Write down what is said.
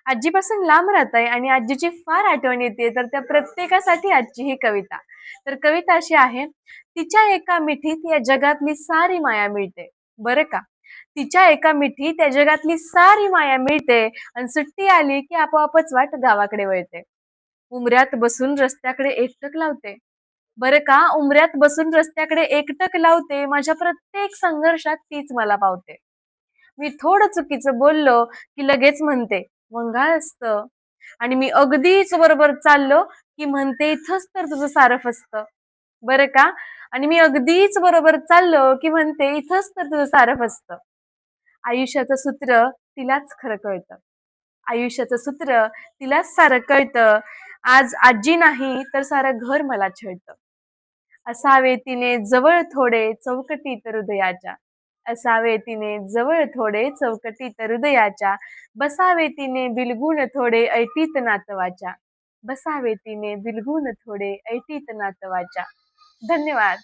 आजीपासून लांब राहताय आणि आजीची फार आठवण येते, तर त्या प्रत्येकासाठी आजची ही कविता. तर कविता अशी आहे, तिच्या एका मिठीत या जगातली सारी माया मिळते. बरं का? तिच्या एका मिठीत या जगातली सारी माया मिळते आणि सुट्टी आली की आपोआपच वाट गावाकडे वळते. उमऱ्यात बसून रस्त्याकडे एकटक लावते. बरं का? उमऱ्यात बसून रस्त्याकडे एकटक लावते. माझ्या प्रत्येक संघर्षात तीच मला पावते. मी थोडं चुकीचं बोललो, की लगेच म्हणते, "वंगाळ असतं." आणि मी अगदीच बरोबर चाललो, की म्हणते, "इथंच तर तुझं सारं फसतं." बरं का? आणि मी अगदीच बरोबर चाललो, की म्हणते, "इथंच तर तुझं सारं फसतं." आयुष्याचं सूत्र तिलाच खरं कळतं. आयुष्याचं सूत्र तिलाच सारं कळतं. आज आजी नाही, तर सारं घर मला छळतं. असावे तिने जवळ थोडे चौकटीत हृदयाच्या. असावे तिने जवळ थोडे चौकटीत हृदयाच्या. बसावे तिने बिलगून थोडे ऐटीत नातवाच्या. बसावे तिने बिलगून थोडे ऐटीत नातवाच्या. धन्यवाद.